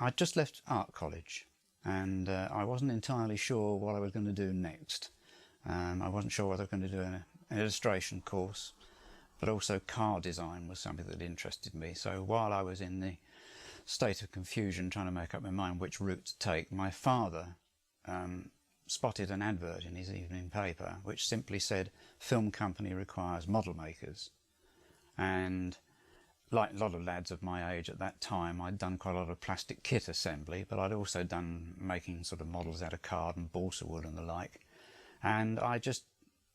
I'd just left art college, and I wasn't entirely sure what I was going to do next. I wasn't sure whether I was going to do an illustration course, but also car design was something that interested me. So while I was in the state of confusion trying to make up my mind which route to take, my father spotted an advert in his evening paper which simply said, "Film company requires model makers." And like a lot of lads of my age at that time, I'd done quite a lot of plastic kit assembly, but I'd also done making sort of models out of card and balsa wood and the like. And I just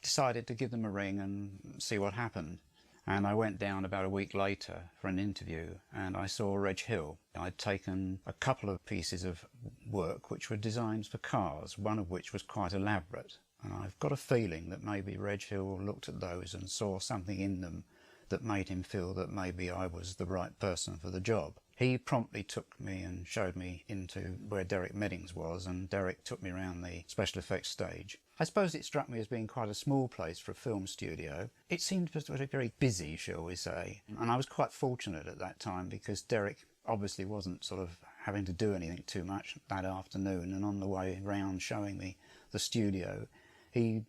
decided to give them a ring and see what happened. And I went down about a week later for an interview, and I saw Reg Hill. I'd taken a couple of pieces of work which were designs for cars, one of which was quite elaborate. And I've got a feeling that maybe Reg Hill looked at those and saw something in them that made him feel that maybe I was the right person for the job. He promptly took me and showed me into where Derek Meddings was, and Derek took me around the special effects stage. I suppose it struck me as being quite a small place for a film studio. It seemed very busy, shall we say, and I was quite fortunate at that time because Derek obviously wasn't sort of having to do anything too much that afternoon, and on the way round showing me the studio, he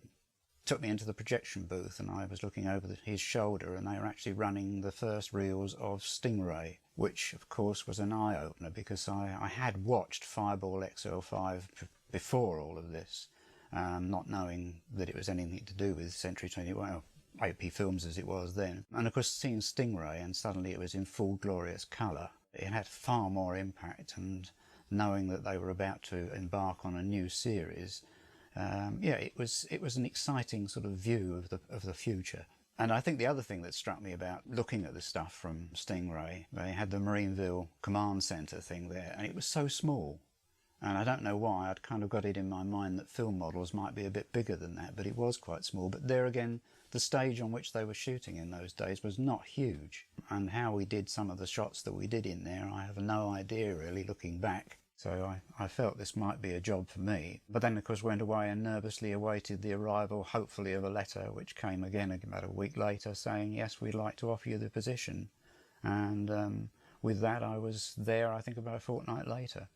took me into the projection booth, and I was looking over his shoulder, and they were actually running the first reels of Stingray, which of course was an eye-opener because I had watched Fireball XL5 before all of this, not knowing that it was anything to do with Century 21, AP Films as it was then. And of course seeing Stingray and suddenly it was in full glorious colour, it had far more impact, and knowing that they were about to embark on a new series, yeah, it was an exciting sort of view of the future. And I think the other thing that struck me about looking at the stuff from Stingray, they had the Marineville Command Centre thing there, and it was so small. And I don't know why, I'd kind of got it in my mind that film models might be a bit bigger than that, but it was quite small. But there again, the stage on which they were shooting in those days was not huge. And how we did some of the shots that we did in there, I have no idea really looking back. So I felt this might be a job for me. But then of course went away and nervously awaited the arrival, hopefully, of a letter, which came again about a week later saying, yes, we'd like to offer you the position. And with that I was there, I think, about a fortnight later.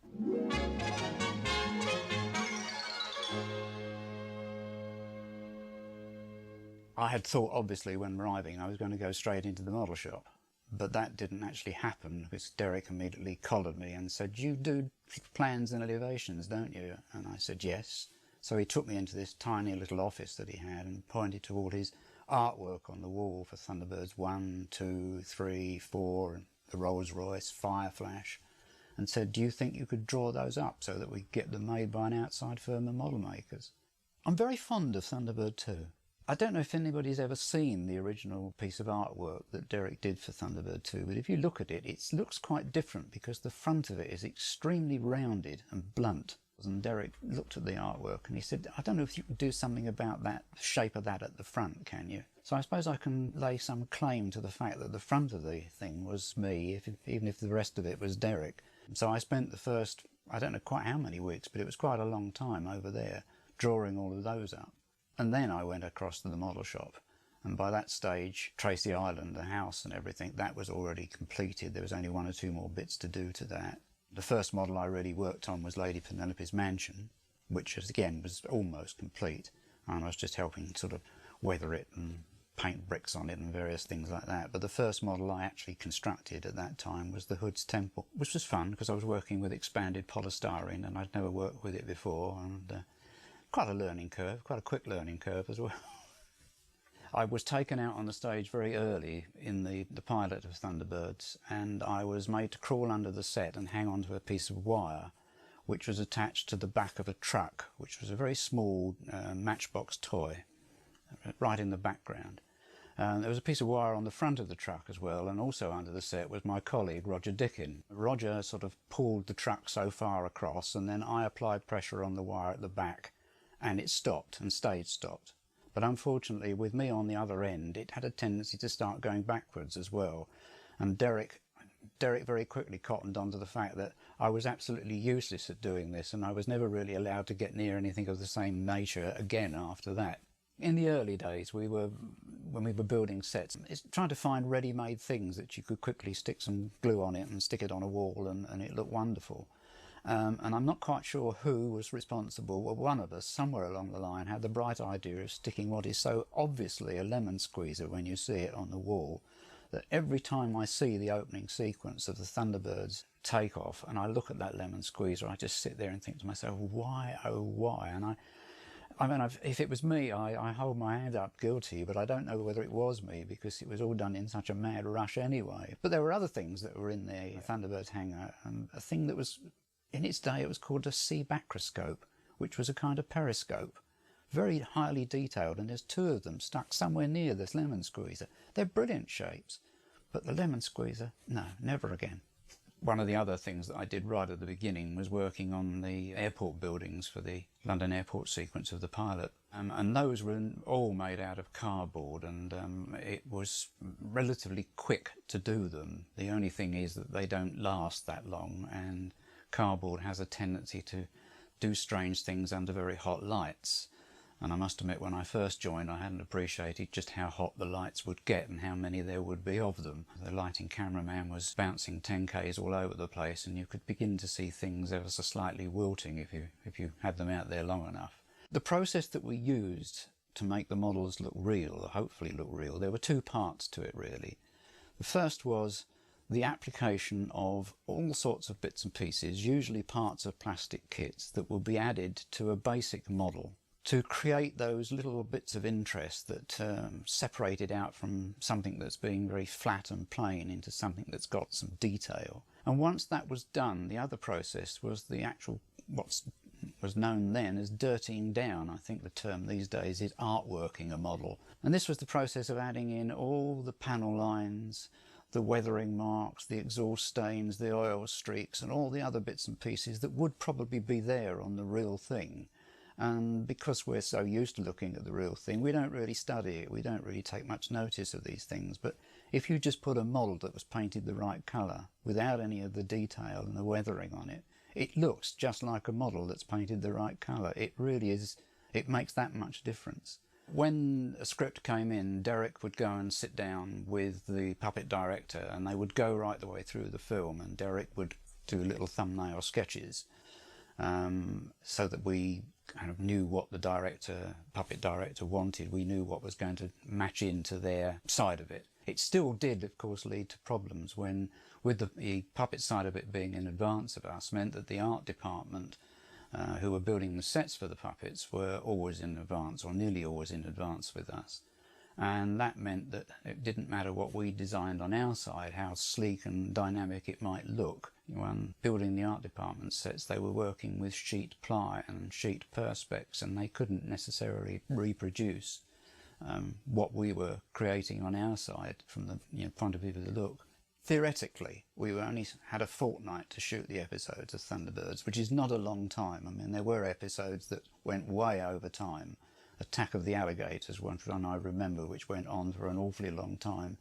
I had thought, obviously, when arriving, I was going to go straight into the model shop. But that didn't actually happen because Derek immediately collared me and said, "You do plans and elevations, don't you?" And I said, "Yes." So he took me into this tiny little office that he had and pointed to all his artwork on the wall for Thunderbirds 1, 2, 3, 4, and the Rolls Royce, Fireflash, and said, "Do you think you could draw those up so that we get them made by an outside firm of model makers?" I'm very fond of Thunderbird 2. I don't know if anybody's ever seen the original piece of artwork that Derek did for Thunderbird 2, but if you look at it, it looks quite different because the front of it is extremely rounded and blunt. And Derek looked at the artwork and he said, "I don't know if you can do something about that shape of that at the front, can you?" So I suppose I can lay some claim to the fact that the front of the thing was me, even if the rest of it was Derek. So I spent the first, I don't know quite how many weeks, but it was quite a long time over there, drawing all of those up. And then I went across to the model shop, and by that stage, Tracy Island, the house and everything, that was already completed. There was only 1 or 2 more bits to do to that. The first model I really worked on was Lady Penelope's mansion, which again was almost complete, and I was just helping sort of weather it and paint bricks on it and various things like that. But the first model I actually constructed at that time was the Hood's Temple, which was fun because I was working with expanded polystyrene and I'd never worked with it before, and quite a learning curve, quite a quick learning curve as well. I was taken out on the stage very early in the pilot of Thunderbirds, and I was made to crawl under the set and hang onto a piece of wire which was attached to the back of a truck, which was a very small matchbox toy, right in the background. There was a piece of wire on the front of the truck as well, and also under the set was my colleague Roger Dickin. Roger sort of pulled the truck so far across, and then I applied pressure on the wire at the back, and it stopped and stayed stopped. But unfortunately, with me on the other end, it had a tendency to start going backwards as well. And Derek very quickly cottoned onto the fact that I was absolutely useless at doing this, and I was never really allowed to get near anything of the same nature again after that. In the early days, when we were building sets, it's trying to find ready-made things that you could quickly stick some glue on it and stick it on a wall and it looked wonderful. And I'm not quite sure who was responsible. Well, one of us, somewhere along the line, had the bright idea of sticking what is so obviously a lemon squeezer when you see it on the wall, that every time I see the opening sequence of the Thunderbirds takeoff and I look at that lemon squeezer, I just sit there and think to myself, why, oh why? And I mean, if it was me, I hold my hand up guilty, but I don't know whether it was me because it was all done in such a mad rush anyway. But there were other things that were in the Thunderbirds hangar, and a thing that was, in its day, it was called a sea bacroscope, which was a kind of periscope, very highly detailed, and there's two of them stuck somewhere near this lemon squeezer. They're brilliant shapes, but the lemon squeezer, no, never again. One of the other things that I did right at the beginning was working on the airport buildings for the London airport sequence of the pilot. And those were all made out of cardboard, and it was relatively quick to do them. The only thing is that they don't last that long, and cardboard has a tendency to do strange things under very hot lights. And I must admit, when I first joined, I hadn't appreciated just how hot the lights would get and how many there would be of them. The lighting cameraman was bouncing 10Ks all over the place, and you could begin to see things ever so slightly wilting if you had them out there long enough. The process that we used to make the models look real, or hopefully look real, there were two parts to it really. The first was the application of all sorts of bits and pieces, usually parts of plastic kits, that will be added to a basic model, to create those little bits of interest that separate it out from something that's being very flat and plain into something that's got some detail. And once that was done, the other process was the actual, what was known then as dirtying down. I think the term these days is artworking a model. And this was the process of adding in all the panel lines, the weathering marks, the exhaust stains, the oil streaks, and all the other bits and pieces that would probably be there on the real thing. And because we're so used to looking at the real thing, we don't really study it, we don't really take much notice of these things. But if you just put a model that was painted the right colour, without any of the detail and the weathering on it, it looks just like a model that's painted the right colour. It really is, it makes that much difference. When a script came in, Derek would go and sit down with the puppet director, and they would go right the way through the film, and Derek would do little thumbnail sketches so that we kind of knew what the puppet director wanted. We knew what was going to match into their side of it. It still did, of course, lead to problems when, with the puppet side of it being in advance of us, meant that the art department, who were building the sets for the puppets, were always in advance, or nearly always in advance with us. And that meant that it didn't matter what we designed on our side, how sleek and dynamic it might look. When building the art department sets, they were working with sheet ply and sheet perspex, and they couldn't necessarily reproduce what we were creating on our side from the point of view of the look. Theoretically, we only had a fortnight to shoot the episodes of Thunderbirds, which is not a long time. I mean, there were episodes that went way over time. Attack of the Alligators, one I remember, which went on for an awfully long time,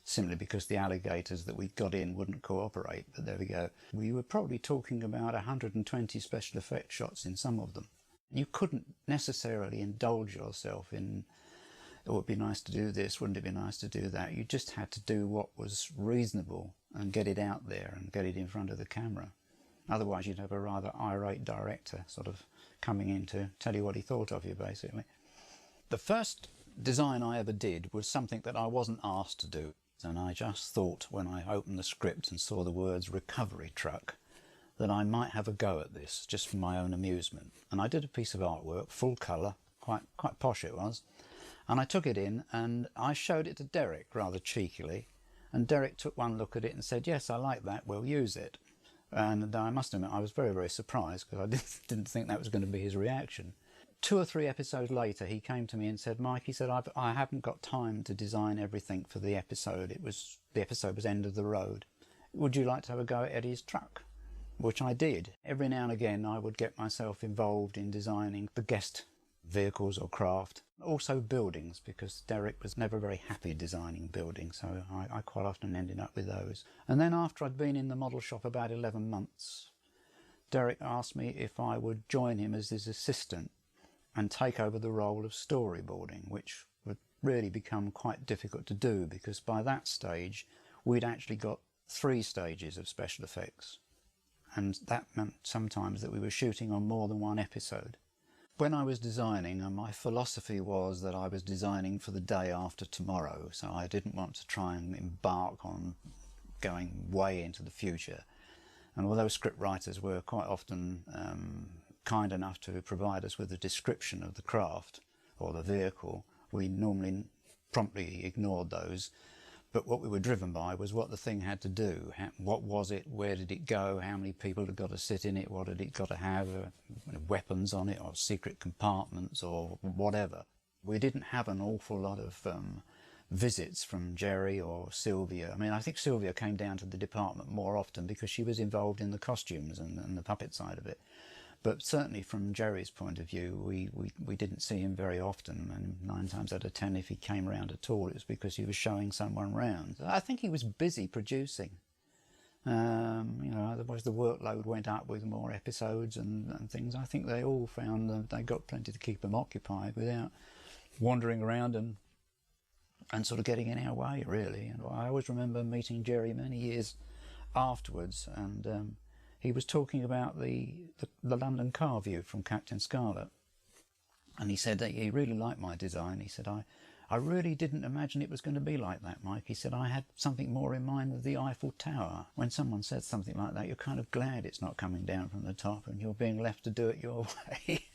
simply because the alligators that we got in wouldn't cooperate. But there we go. We were probably talking about 120 special effects shots in some of them. You couldn't necessarily indulge yourself in, oh, it'd be nice to do this, wouldn't it be nice to do that? You just had to do what was reasonable and get it out there and get it in front of the camera. Otherwise you'd have a rather irate director sort of coming in to tell you what he thought of you, basically. The first design I ever did was something that I wasn't asked to do, and I just thought when I opened the script and saw the words recovery truck that I might have a go at this, just for my own amusement. And I did a piece of artwork, full colour, quite posh it was, and I took it in and I showed it to Derek rather cheekily, and Derek took one look at it and said, yes, I like that, we'll use it. And I must admit I was very, very surprised, because I didn't think that was going to be his reaction. 2 or 3 episodes later he came to me and said, Mike, he said, I haven't got time to design everything for the episode. The episode was End of the Road. Would you like to have a go at Eddie's truck? Which I did. Every now and again I would get myself involved in designing the guest vehicles or craft. Also buildings, because Derek was never very happy designing buildings, so I quite often ended up with those. And then after I'd been in the model shop about 11 months, Derek asked me if I would join him as his assistant. and take over the role of storyboarding, which would really become quite difficult to do because by that stage we'd actually got 3 stages of special effects, and that meant sometimes that we were shooting on more than one episode. When I was designing, my philosophy was that I was designing for the day after tomorrow, so I didn't want to try and embark on going way into the future. And although script writers were quite often kind enough to provide us with a description of the craft or the vehicle, we normally promptly ignored those. But what we were driven by was what the thing had to do. What was it? Where did it go? How many people had got to sit in it? What had it got to have? Weapons on it, or secret compartments, or whatever. We didn't have an awful lot of visits from Jerry or Sylvia. I mean, I think Sylvia came down to the department more often because she was involved in the costumes and the puppet side of it. But certainly from Jerry's point of view, we didn't see him very often, and 9 times out of 10, if he came round at all, it was because he was showing someone round. I think he was busy producing. You know, otherwise the workload went up with more episodes and things. I think they all found that they got plenty to keep them occupied without wandering around and sort of getting in our way, really. And I always remember meeting Jerry many years afterwards, and he was talking about the London car view from Captain Scarlet, and he said that he really liked my design. He said, I really didn't imagine it was going to be like that, Mike. He said, I had something more in mind with the Eiffel Tower. When someone says something like that, you're kind of glad it's not coming down from the top and you're being left to do it your way.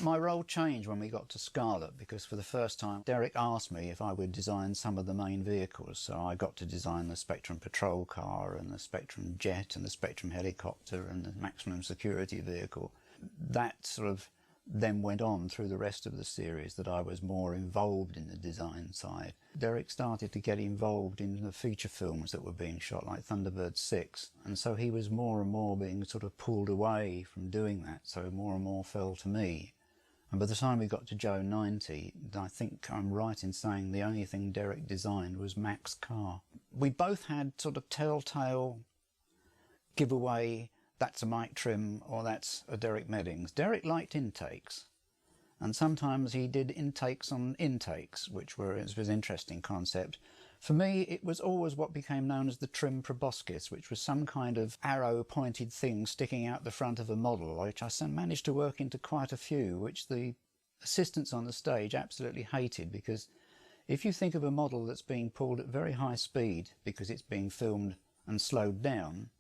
My role changed when we got to Scarlet because for the first time Derek asked me if I would design some of the main vehicles. So I got to design the Spectrum patrol car and the Spectrum jet and the Spectrum helicopter and the maximum security vehicle. That sort of then went on through the rest of the series, that I was more involved in the design side. Derek started to get involved in the feature films that were being shot, like Thunderbirds 6, and so he was more and more being sort of pulled away from doing that, so more and more fell to me. And by the time we got to Joe 90, I think I'm right in saying the only thing Derek designed was Mac's car. We both had sort of telltale giveaway, that's a Mike Trim or that's a Derek Meddings. Derek liked intakes, and sometimes he did intakes on intakes, which was an interesting concept. For me, it was always what became known as the trim proboscis, which was some kind of arrow-pointed thing sticking out the front of a model, which I managed to work into quite a few, which the assistants on the stage absolutely hated, because if you think of a model that's being pulled at very high speed because it's being filmed and slowed down,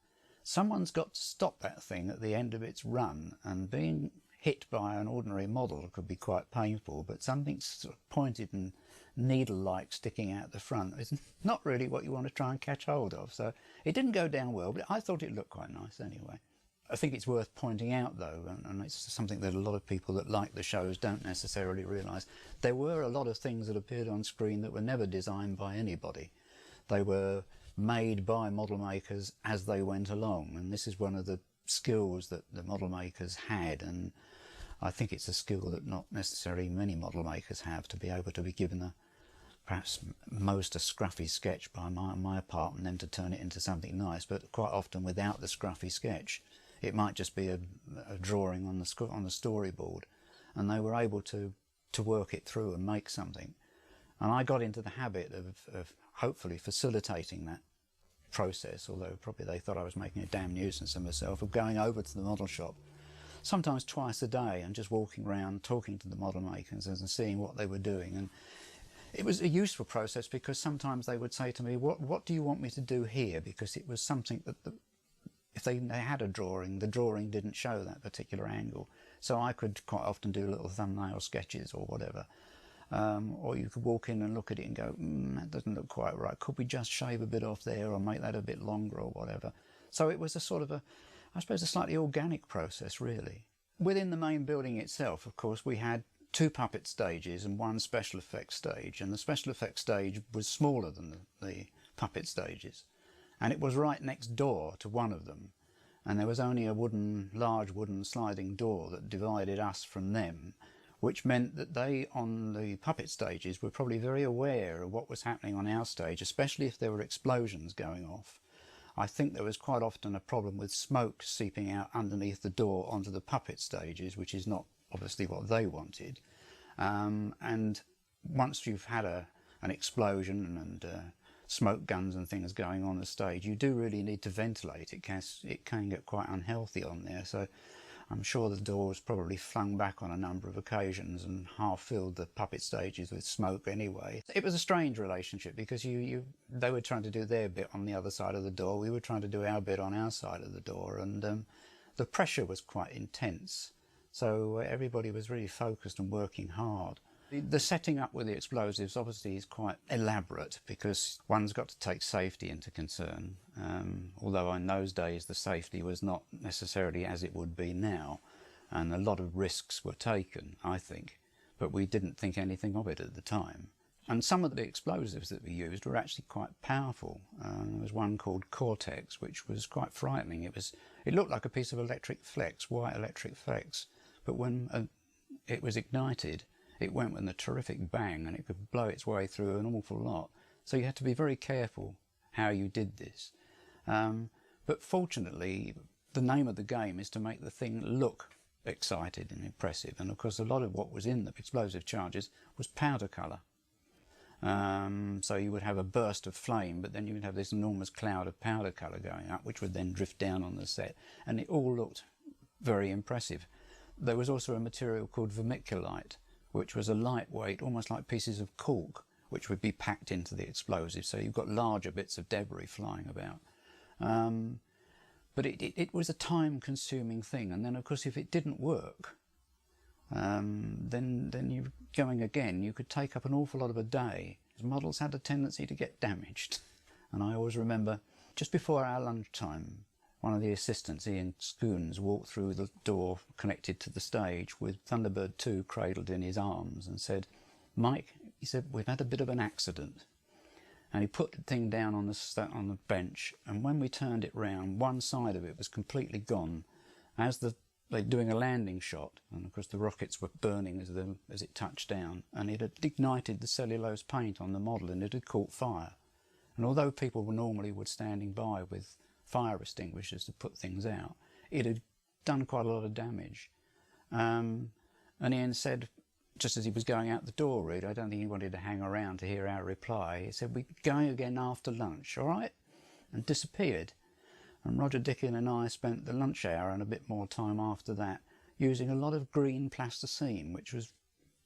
someone's got to stop that thing at the end of its run, and being hit by an ordinary model could be quite painful, but something sort of pointed and needle-like sticking out the front is not really what you want to try and catch hold of. So it didn't go down well, but I thought it looked quite nice anyway. I think it's worth pointing out though, and it's something that a lot of people that like the shows don't necessarily realise, there were a lot of things that appeared on screen that were never designed by anybody. They were made by model makers as they went along, and this is one of the skills that the model makers had, and I think it's a skill that not necessarily many model makers have, to be able to be given a perhaps most a scruffy sketch by my part and then to turn it into something nice, but quite often without the scruffy sketch it might just be a drawing on the storyboard, and they were able to work it through and make something. And I got into the habit of hopefully facilitating that process, although probably they thought I was making a damn nuisance of myself, of going over to the model shop sometimes twice a day and just walking around talking to the model makers and seeing what they were doing. And it was a useful process because sometimes they would say to me, what do you want me to do here? Because it was something that if they had a drawing, the drawing didn't show that particular angle. So I could quite often do little thumbnail sketches or whatever. Or you could walk in and look at it and go, that doesn't look quite right. Could we just shave a bit off there or make that a bit longer or whatever? So it was a sort of I suppose a slightly organic process, really. Within the main building itself, of course, we had 2 puppet stages and 1 special effects stage, and the special effects stage was smaller than the puppet stages, and it was right next door to one of them, and there was only a large wooden sliding door that divided us from them, which meant that they, on the puppet stages, were probably very aware of what was happening on our stage, especially if there were explosions going off. I think there was quite often a problem with smoke seeping out underneath the door onto the puppet stages, which is not obviously what they wanted. And once you've had an explosion and smoke guns and things going on the stage, you do really need to ventilate. It can get quite unhealthy on there. So I'm sure the door was probably flung back on a number of occasions and half filled the puppet stages with smoke anyway. It was a strange relationship because they were trying to do their bit on the other side of the door, we were trying to do our bit on our side of the door, and the pressure was quite intense. So everybody was really focused and working hard. The setting up with the explosives obviously is quite elaborate because one's got to take safety into concern, although in those days the safety was not necessarily as it would be now, and a lot of risks were taken, I think, but we didn't think anything of it at the time. And some of the explosives that we used were actually quite powerful. There was one called Cortex, which was quite frightening. It looked like a piece of electric flex, white electric flex, but when it was ignited, it went with a terrific bang and it could blow its way through an awful lot. So you had to be very careful how you did this. But fortunately, the name of the game is to make the thing look excited and impressive. And of course, a lot of what was in the explosive charges was powder colour. So you would have a burst of flame, but then you would have this enormous cloud of powder colour going up, which would then drift down on the set. And it all looked very impressive. There was also a material called vermiculite, which was a lightweight, almost like pieces of cork, which would be packed into the explosive. So you've got larger bits of debris flying about. But it was a time-consuming thing. And then, of course, if it didn't work, then you're going again. You could take up an awful lot of a day. Models had a tendency to get damaged. And I always remember, just before our lunchtime, one of the assistants, Ian Scoons, walked through the door connected to the stage with Thunderbird 2 cradled in his arms and said, "Mike," he said, "we've had a bit of an accident." And he put the thing down on the bench, and when we turned it round, one side of it was completely gone. As they're doing a landing shot, and of course the rockets were burning as it touched down, and it had ignited the cellulose paint on the model and it had caught fire. And although people were normally standing by with fire extinguishers to put things out, it had done quite a lot of damage. And Ian said, just as he was going out the door, really, I don't think he wanted to hang around to hear our reply, he said, "We're going again after lunch, all right?" And disappeared. And Roger Dickin and I spent the lunch hour and a bit more time after that using a lot of green plasticine, which was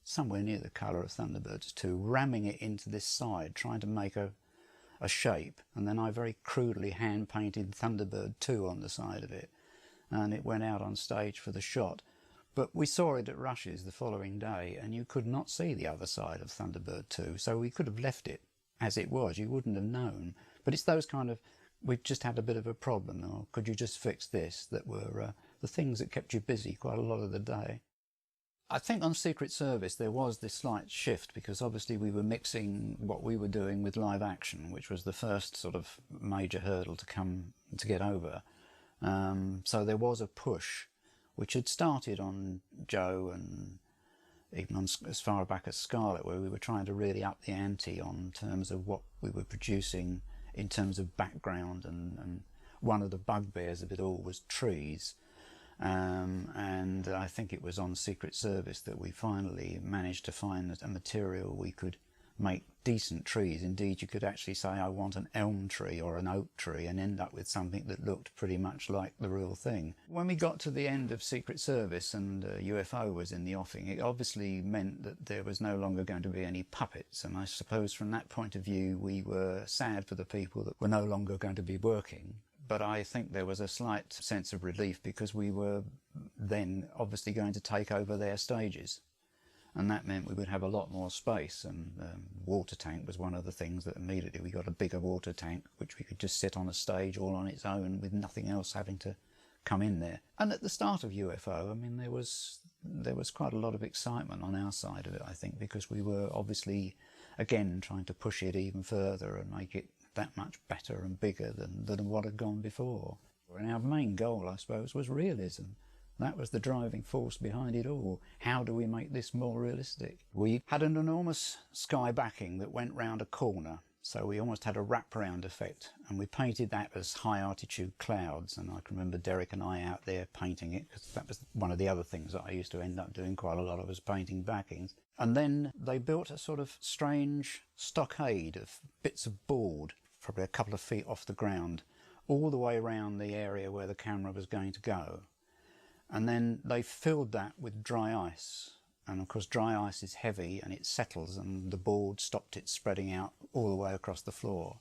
somewhere near the colour of Thunderbirds 2, ramming it into this side, trying to make a shape, and then I very crudely hand painted Thunderbird 2 on the side of it, and it went out on stage for the shot. But we saw it at Rushes the following day, and you could not see the other side of Thunderbird 2, so we could have left it as it was. You wouldn't have known. But it's those kind of, we've just had a bit of a problem, or could you just fix this, that were the things that kept you busy quite a lot of the day. I think on Secret Service there was this slight shift because obviously we were mixing what we were doing with live action, which was the first sort of major hurdle to get over. So there was a push which had started on Joe and even on as far back as Scarlett, where we were trying to really up the ante on terms of what we were producing in terms of background, and one of the bugbears of it all was trees. And I think it was on Secret Service that we finally managed to find a material we could make decent trees. Indeed, you could actually say, I want an elm tree or an oak tree, and end up with something that looked pretty much like the real thing. When we got to the end of Secret Service and UFO was in the offing, it obviously meant that there was no longer going to be any puppets, and I suppose from that point of view we were sad for the people that were no longer going to be working. But I think there was a slight sense of relief because we were then obviously going to take over their stages. And that meant we would have a lot more space, and water tank was one of the things that immediately we got a bigger water tank which we could just sit on a stage all on its own with nothing else having to come in there. And at the start of UFO, I mean, there was quite a lot of excitement on our side of it, I think, because we were obviously again trying to push it even further and make it that much better and bigger than what had gone before. And our main goal, I suppose, was realism. That was the driving force behind it all. How do we make this more realistic? We had an enormous sky backing that went round a corner, So we almost had a wraparound effect, and we painted that as high altitude clouds. And I can remember Derek and I out there painting it, because that was one of the other things that I used to end up doing quite a lot of, was painting backings. And then they built a sort of strange stockade of bits of board, probably a couple of feet off the ground, all the way around the area where the camera was going to go. And then they filled that with dry ice. And of course dry ice is heavy and it settles, and the board stopped it spreading out all the way across the floor.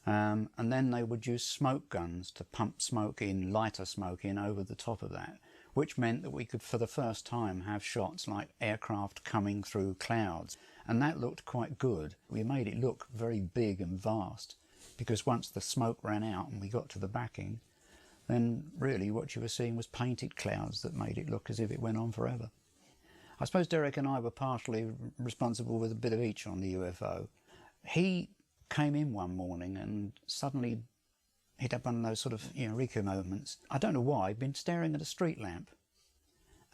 And then they would use smoke guns to pump smoke in, lighter smoke in over the top of that, which meant that we could for the first time have shots like aircraft coming through clouds. And that looked quite good. We made it look very big and vast, because once the smoke ran out and we got to the backing, then really what you were seeing was painted clouds that made it look as if it went on forever. I suppose Derek and I were partially responsible with a bit of each on the UFO. He came in one morning and suddenly he'd had one of those sort of Eureka moments. I don't know why, he'd been staring at a street lamp,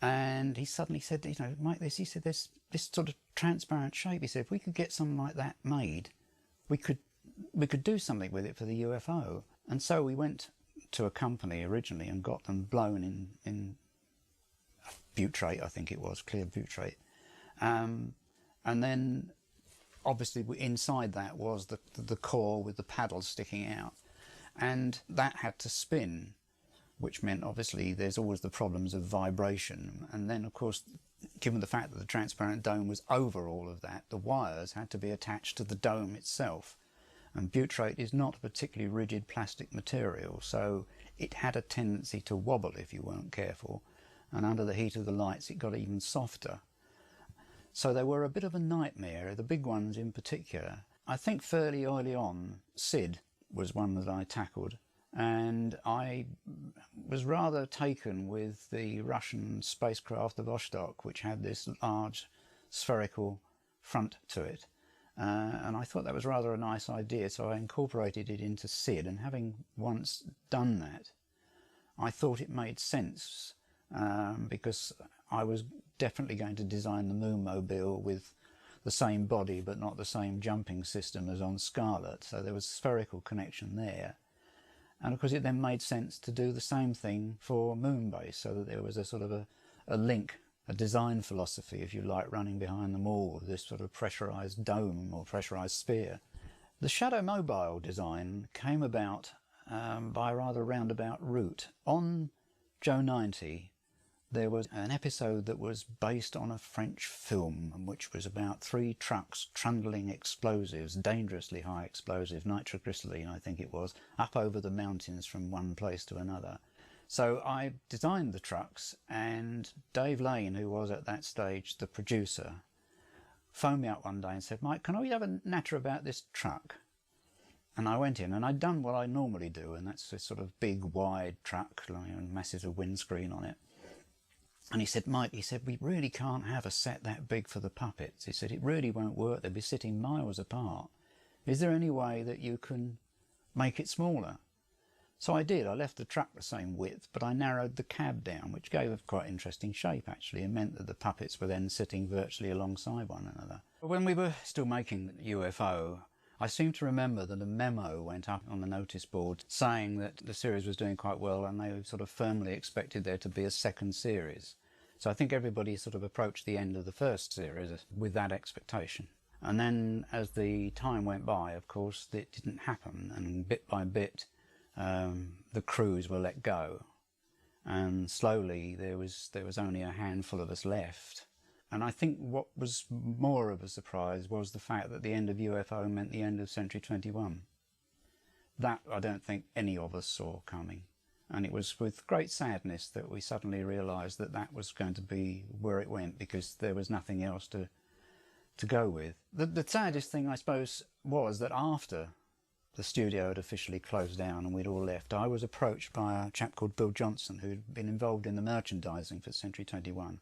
and he suddenly said, Mike, he said, there's this sort of transparent shape. He said, if we could get something like that made, we could do something with it for the UFO. And so we went to a company originally and got them blown in butyrate, I think it was, clear butyrate. And then obviously inside that was the core with the paddles sticking out. And that had to spin, which meant obviously there's always the problems of vibration. And then of course, given the fact that the transparent dome was over all of that, the wires had to be attached to the dome itself. And butyrate is not a particularly rigid plastic material, so it had a tendency to wobble if you weren't careful. And under the heat of the lights it got even softer. So they were a bit of a nightmare, the big ones in particular. I think fairly early on, Sid was one that I tackled, and I was rather taken with the Russian spacecraft of Vostok, which had this large spherical front to it. And I thought that was rather a nice idea, so I incorporated it into Sid, and having once done that, I thought it made sense. Because I was definitely going to design the Moonmobile with the same body but not the same jumping system as on Scarlet, so there was a spherical connection there. And of course it then made sense to do the same thing for Moonbase, so that there was a sort of a link, a design philosophy, if you like, running behind them all, this sort of pressurised dome or pressurised sphere. The Shadow Mobile design came about by a rather roundabout route. On Joe 90, there was an episode that was based on a French film, which was about 3 trucks trundling explosives, dangerously high explosives, nitroglycerine I think it was, up over the mountains from one place to another. So I designed the trucks, and Dave Lane, who was at that stage the producer, phoned me up one day and said, Mike, can we have a natter about this truck? And I went in, and I'd done what I normally do, and that's this sort of big wide truck, like a massive windscreen on it. And he said, Mike, he said, we really can't have a set that big for the puppets. He said, it really won't work. They'll be sitting miles apart. Is there any way that you can make it smaller? So I did. I left the truck the same width, but I narrowed the cab down, which gave a quite interesting shape, actually, and meant that the puppets were then sitting virtually alongside one another. When we were still making UFO, I seem to remember that a memo went up on the notice board saying that the series was doing quite well, and they sort of firmly expected there to be a second series. So I think everybody sort of approached the end of the first series with that expectation. And then as the time went by, of course, it didn't happen, and bit by bit the crews were let go, and slowly there was only a handful of us left. And I think what was more of a surprise was the fact that the end of UFO meant the end of Century 21. That I don't think any of us saw coming. And it was with great sadness that we suddenly realised that that was going to be where it went, because there was nothing else to go with. The saddest thing, I suppose, was that after the studio had officially closed down and we'd all left, I was approached by a chap called Bill Johnson, who'd been involved in the merchandising for Century 21.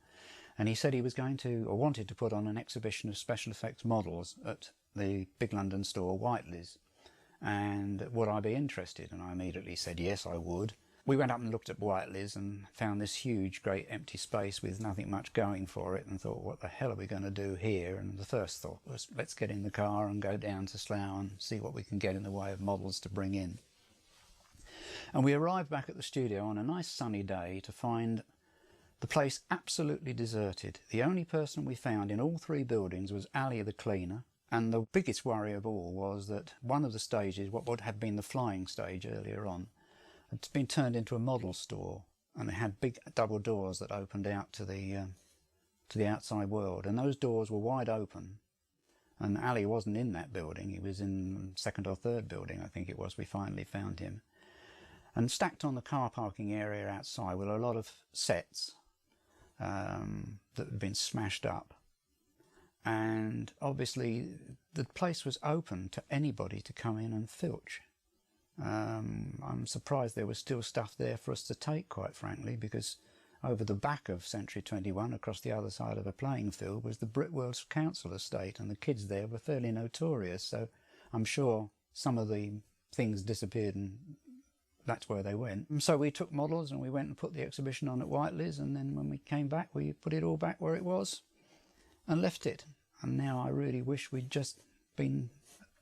And he said he was going to, or wanted to put on an exhibition of special effects models at the big London store Whiteley's. And would I be interested? And I immediately said yes, I would. we went up and looked at Whiteley's and found this huge, great empty space with nothing much going for it, and thought, what the hell are we going to do here? And the first thought was, let's get in the car and go down to Slough and see what we can get in the way of models to bring in. And we arrived back at the studio on a nice sunny day to find the place absolutely deserted. The only person we found in all three buildings was Ali the cleaner, and the biggest worry of all was that one of the stages, what would have been the flying stage earlier on, had been turned into a model store, and it had big double doors that opened out to the outside world, and those doors were wide open. And Ali wasn't in that building, he was in second or third building, I think it was. We finally found him. And stacked on the car parking area outside were a lot of sets that had been smashed up. And obviously the place was open to anybody to come in and filch. I'm surprised there was still stuff there for us to take, quite frankly, because over the back of Century 21, across the other side of the playing field, was the Britworth Council estate, and the kids there were fairly notorious, so I'm sure some of the things disappeared and that's where they went. And so we took models and we went and put the exhibition on at Whiteley's, and then when we came back we put it all back where it was and left it. And now I really wish we'd just been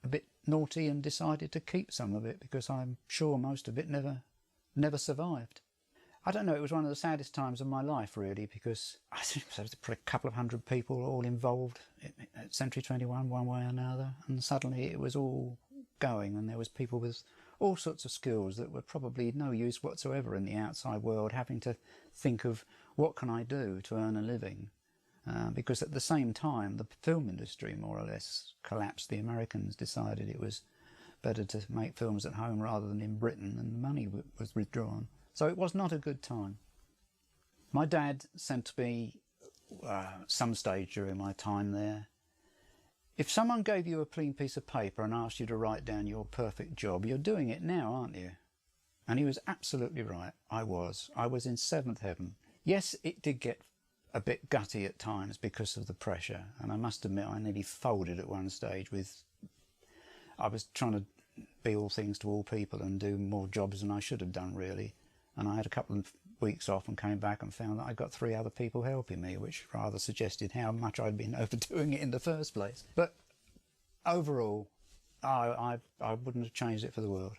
a bit naughty and decided to keep some of it, because I'm sure most of it never survived. I don't know, it was one of the saddest times of my life really, because I think there was probably a couple of hundred people all involved at Century 21 one way or another, and suddenly it was all going, and there was people with all sorts of skills that were probably no use whatsoever in the outside world, having to think of what can I do to earn a living, because at the same time the film industry more or less collapsed. The Americans decided it was better to make films at home rather than in Britain, and the money was withdrawn. So it was not a good time. My dad said to me some stage during my time there, if someone gave you a clean piece of paper and asked you to write down your perfect job, you're doing it now, aren't you? And he was absolutely right. I was in seventh heaven. Yes, it did get a bit gutty at times because of the pressure, and I must admit I nearly folded at one stage I was trying to be all things to all people and do more jobs than I should have done really, and I had a couple of weeks off and came back and found that I got 3 other people helping me, which rather suggested how much I'd been overdoing it in the first place. But overall, I wouldn't have changed it for the world.